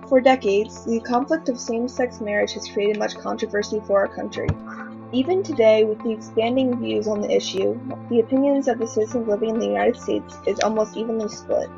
For decades, the conflict of same-sex marriage has created much controversy for our country. Even today, with the expanding views on the issue, the opinions of the citizens living in the United States is almost evenly split.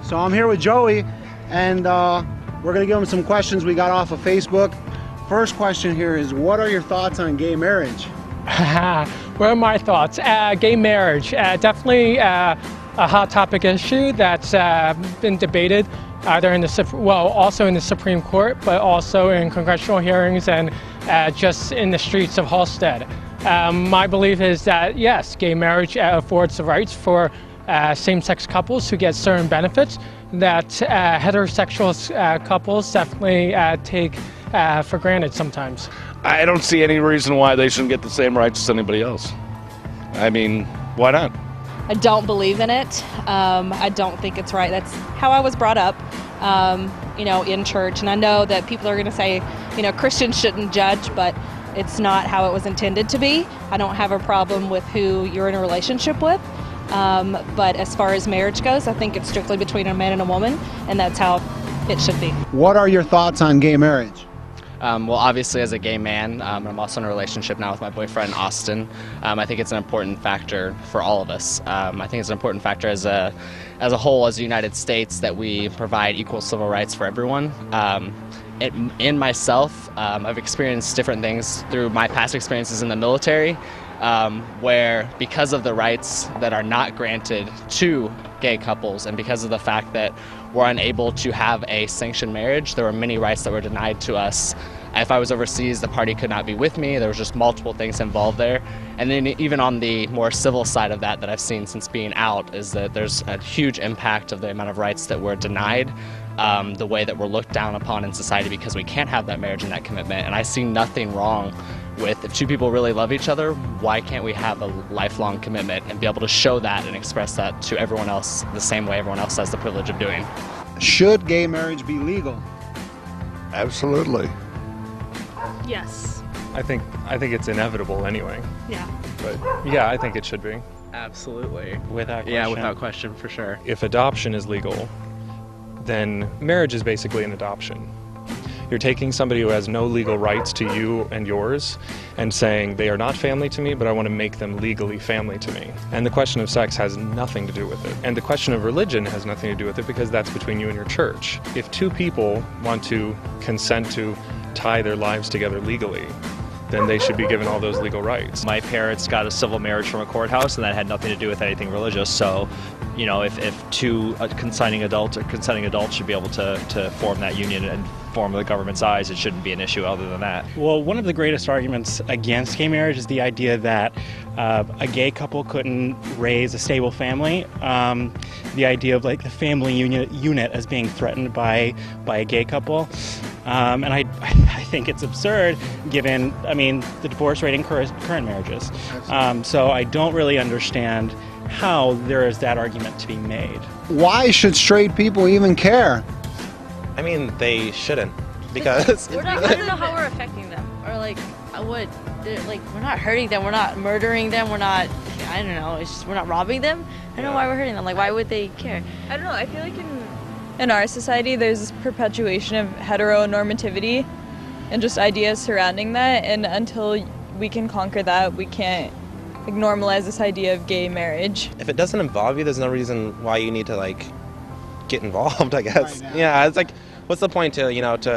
So I'm here with Joey, and we're going to give him some questions we got off of Facebook. First question here is, what are your thoughts on gay marriage? What are my thoughts? Gay marriage, definitely a hot topic issue that's been debated either in the, also in the Supreme Court, but also in congressional hearings and just in the streets of Halstead. My belief is that yes, gay marriage affords the rights for same-sex couples who get certain benefits that heterosexual couples definitely take for granted sometimes. I don't see any reason why they shouldn't get the same rights as anybody else. I mean, why not? I don't believe in it. I don't think it's right. That's how I was brought up, in church. And I know that people are going to say, Christians shouldn't judge, but it's not how it was intended to be. I don't have a problem with who you're in a relationship with. But as far as marriage goes, I think it's strictly between a man and a woman, and that's how it should be. What are your thoughts on gay marriage? Well, obviously as a gay man, I'm also in a relationship now with my boyfriend, Austin. I think it's an important factor for all of us. I think it's an important factor as a whole, as the United States, that we provide equal civil rights for everyone. In myself, I've experienced different things through my past experiences in the military, where because of the rights that are not granted to gay couples and because of the fact that we're unable to have a sanctioned marriage, there were many rights that were denied to us. If I was overseas, the party could not be with me. There was just multiple things involved there. And then even on the more civil side of that I've seen since being out is that there's a huge impact of the amount of rights that were denied, the way that we're looked down upon in society because we can't have that marriage and that commitment. And I see nothing wrong with, if two people really love each other, why can't we have a lifelong commitment and be able to show that and express that to everyone else the same way everyone else has the privilege of doing? Should gay marriage be legal? Absolutely. Yes. I think it's inevitable anyway. Yeah. But yeah, I think it should be. Absolutely. Without question. Yeah, without question, for sure. If adoption is legal, then marriage is basically an adoption. You're taking somebody who has no legal rights to you and yours and saying they are not family to me, but I want to make them legally family to me. And the question of sex has nothing to do with it. And the question of religion has nothing to do with it because that's between you and your church. If two people want to consent to tie their lives together legally, then they should be given all those legal rights. My parents got a civil marriage from a courthouse, and that had nothing to do with anything religious. So, if two consenting adults should be able to form that union and form the government's eyes, it shouldn't be an issue other than that. Well, one of the greatest arguments against gay marriage is the idea that a gay couple couldn't raise a stable family. The idea of the family unit as being threatened by a gay couple. And I think it's absurd given, the divorce rate in current marriages. So I don't really understand how there is that argument to be made. Why should straight people even care? They shouldn't, because I don't know how we're affecting them, or we're not hurting them, we're not murdering them, we're not, I don't know, it's just, we're not robbing them. I don't know why we're hurting them. Why would they care? I don't know. I feel like in our society, there's this perpetuation of heteronormativity and just ideas surrounding that. And until we can conquer that, we can't normalize this idea of gay marriage. if it doesn't involve you, there's no reason why you need to get involved, I guess. Right, yeah, it's what's the point to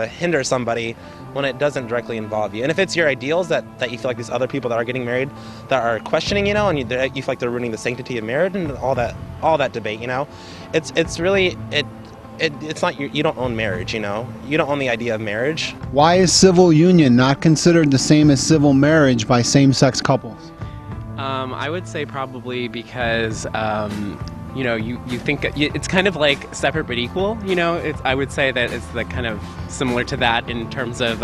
hinder somebody when it doesn't directly involve you? And if it's your ideals that you feel like these other people that are getting married that are questioning, and you feel like they're ruining the sanctity of marriage and all that debate, it's really it's not you don't own marriage, you don't own the idea of marriage. Why is civil union not considered the same as civil marriage by same-sex couples? I would say probably because you think it's kind of like separate but equal. I would say that it's kind of similar to that in terms of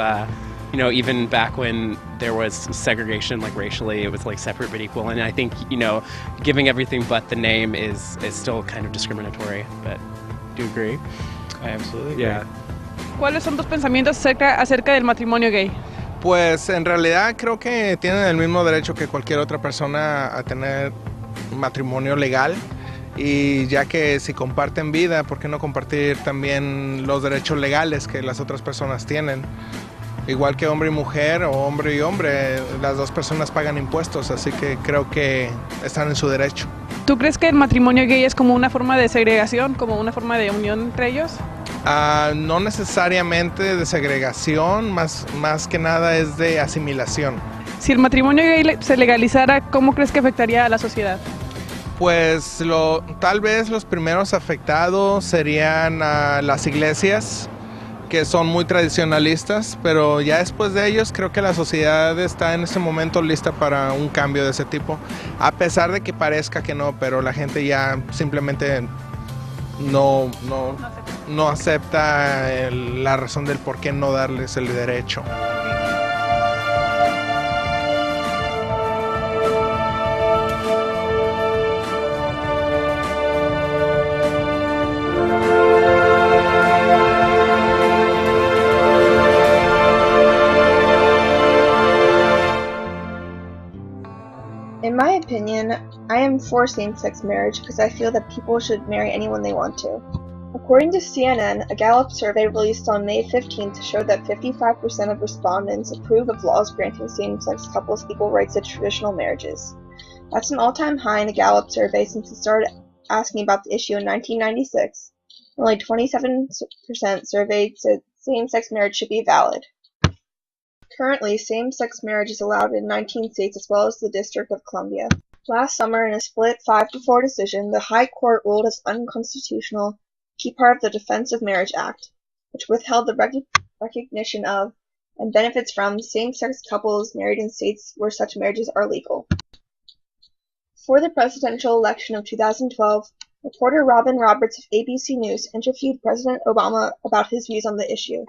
even back when there was segregation, like racially, it was like separate but equal. And I think, giving everything but the name is still kind of discriminatory. But do you agree? I absolutely agree. Yeah. ¿Cuáles son tus pensamientos acerca del matrimonio gay? Pues en realidad creo que tienen el mismo derecho que cualquier otra persona a tener matrimonio legal, y ya que si comparten vida, ¿por qué no compartir también los derechos legales que las otras personas tienen? Igual que hombre y mujer o hombre y hombre, las dos personas pagan impuestos, así que creo que están en su derecho. ¿Tú crees que el matrimonio gay es como una forma de segregación, como una forma de unión entre ellos? No necesariamente de segregación, más que nada es de asimilación. Si el matrimonio gay se legalizara, ¿cómo crees que afectaría a la sociedad? Pues tal vez los primeros afectados serían las iglesias, que son muy tradicionalistas, pero ya después de ellos creo que la sociedad está en este momento lista para un cambio de ese tipo, a pesar de que parezca que no, pero la gente ya simplemente no acepta la razón del por qué no darles el derecho. In my opinion, I am for same-sex marriage because I feel that people should marry anyone they want to. According to CNN, a Gallup survey released on May 15th showed that 55% of respondents approve of laws granting same-sex couples equal rights to traditional marriages. That's an all-time high in a Gallup survey since it started asking about the issue in 1996. Only 27% surveyed said same-sex marriage should be valid. Currently, same-sex marriage is allowed in 19 states as well as the District of Columbia. Last summer, in a split 5-4 decision, the High Court ruled as unconstitutional a key part of the Defense of Marriage Act, which withheld the recognition of and benefits from same-sex couples married in states where such marriages are legal. For the presidential election of 2012, reporter Robin Roberts of ABC News interviewed President Obama about his views on the issue.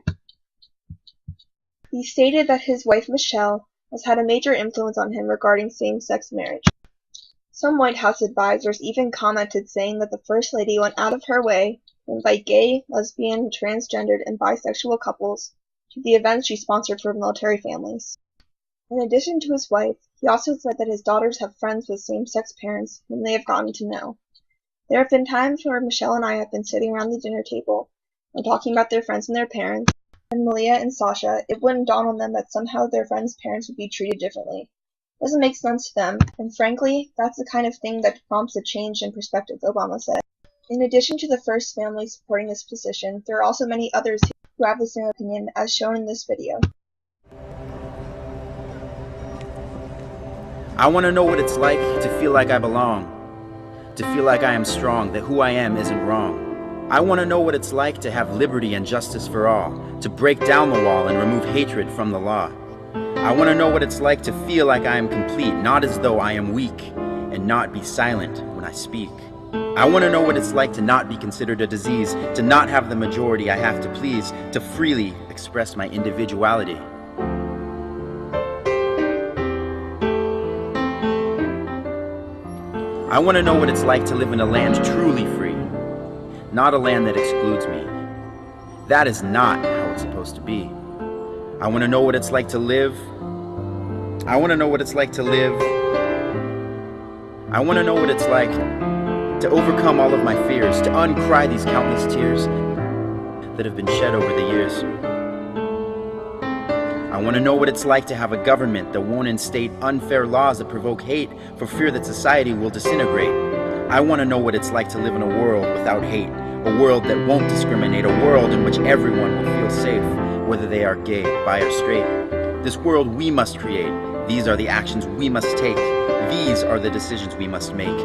He stated that his wife Michelle has had a major influence on him regarding same-sex marriage. Some White House advisors even commented saying that the First Lady went out of her way to invite gay, lesbian, transgendered, and bisexual couples to the events she sponsored for military families. In addition to his wife, he also said that his daughters have friends with same-sex parents whom they have gotten to know. There have been times where Michelle and I have been sitting around the dinner table and talking about their friends and their parents, and Malia and Sasha, it wouldn't dawn on them that somehow their friends' parents would be treated differently. It doesn't make sense to them, and frankly, that's the kind of thing that prompts a change in perspective, Obama said. In addition to the first family supporting this position, there are also many others who have the same opinion, as shown in this video. I want to know what it's like to feel like I belong, to feel like I am strong, that who I am isn't wrong. I want to know what it's like to have liberty and justice for all, to break down the wall and remove hatred from the law. I want to know what it's like to feel like I am complete, not as though I am weak, and not be silent when I speak. I want to know what it's like to not be considered a disease, to not have the majority I have to please, to freely express my individuality. I want to know what it's like to live in a land truly free, not a land that excludes me. That is not how it's supposed to be. I want to know what it's like to live. I want to know what it's like to live. I want to know what it's like to overcome all of my fears, to uncry these countless tears that have been shed over the years. I want to know what it's like to have a government that won't instate unfair laws that provoke hate for fear that society will disintegrate. I want to know what it's like to live in a world without hate, a world that won't discriminate, a world in which everyone will feel safe, whether they are gay, bi, or straight. This world we must create. These are the actions we must take. These are the decisions we must make.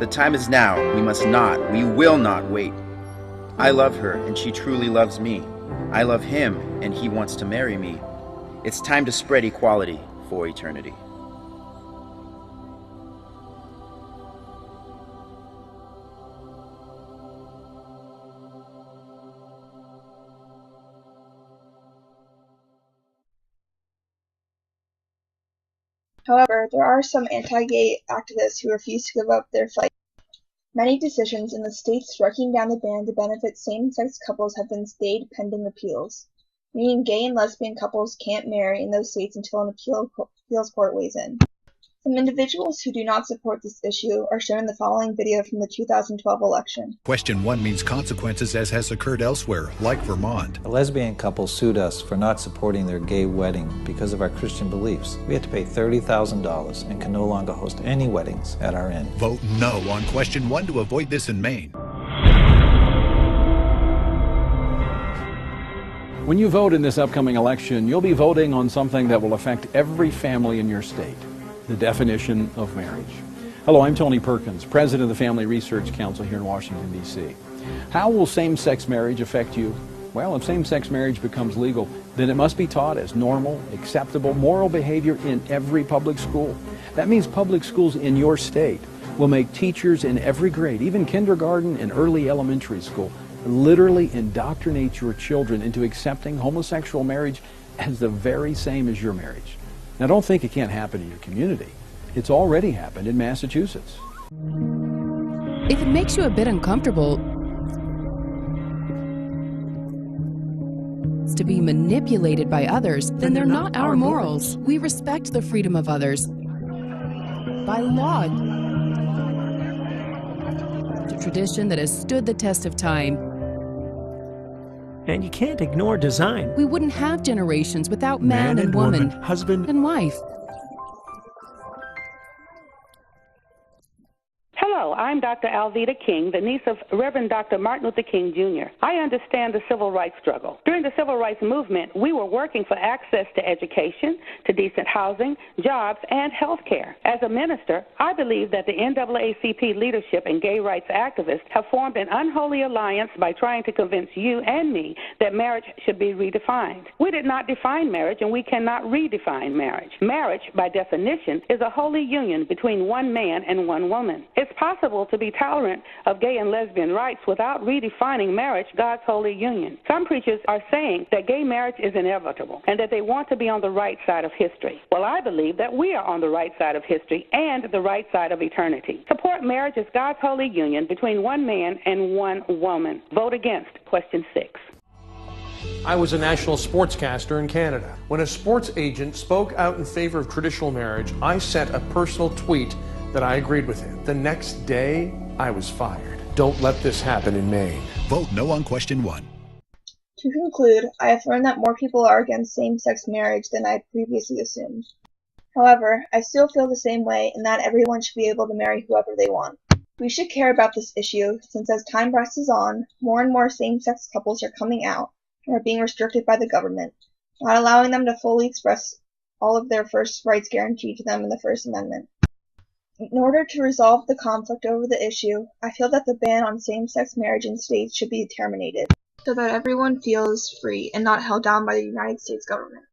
The time is now. We will not wait. I love her, and she truly loves me. I love him, and he wants to marry me. It's time to spread equality for eternity. However, there are some anti-gay activists who refuse to give up their fight. Many decisions in the states striking down the ban to benefit same-sex couples have been stayed pending appeals, meaning gay and lesbian couples can't marry in those states until an appeals court weighs in. Some individuals who do not support this issue are shown in the following video from the 2012 election. Question 1 means consequences as has occurred elsewhere, like Vermont. A lesbian couple sued us for not supporting their gay wedding because of our Christian beliefs. We had to pay $30,000 and can no longer host any weddings at our inn. Vote no on question 1 to avoid this in Maine. When you vote in this upcoming election, you'll be voting on something that will affect every family in your state. The definition of marriage. Hello, I'm Tony Perkins, President of the Family Research Council here in Washington, D.C. How will same-sex marriage affect you? Well, if same-sex marriage becomes legal, then it must be taught as normal, acceptable, moral behavior in every public school. That means public schools in your state will make teachers in every grade, even kindergarten and early elementary school, literally indoctrinate your children into accepting homosexual marriage as the very same as your marriage. Now, don't think it can't happen in your community. It's already happened in Massachusetts. If it makes you a bit uncomfortable to be manipulated by others, then they're not our morals. We respect the freedom of others. By law, a tradition that has stood the test of time. And you can't ignore design. We wouldn't have generations without man and woman, husband and wife. Hello, I'm Dr. Alveda King, the niece of Reverend Dr. Martin Luther King, Jr. I understand the civil rights struggle. During the civil rights movement, we were working for access to education, to decent housing, jobs, and health care. As a minister, I believe that the NAACP leadership and gay rights activists have formed an unholy alliance by trying to convince you and me that marriage should be redefined. We did not define marriage, and we cannot redefine marriage. Marriage, by definition, is a holy union between one man and one woman. It's possible to be tolerant of gay and lesbian rights without redefining marriage, God's holy union. Some preachers are saying that gay marriage is inevitable and that they want to be on the right side of history. Well, I believe that we are on the right side of history and the right side of eternity. Support marriage as God's holy union between one man and one woman. Vote against question 6. I was a national sportscaster in Canada. When a sports agent spoke out in favor of traditional marriage, I sent a personal tweet that I agreed with him. The next day, I was fired. Don't let this happen in Maine. Vote no on question 1. To conclude, I have learned that more people are against same-sex marriage than I had previously assumed. However, I still feel the same way in that everyone should be able to marry whoever they want. We should care about this issue, since as time presses on, more and more same-sex couples are coming out and are being restricted by the government, not allowing them to fully express all of their first rights guaranteed to them in the First Amendment. In order to resolve the conflict over the issue, I feel that the ban on same-sex marriage in states should be terminated, so that everyone feels free and not held down by the United States government.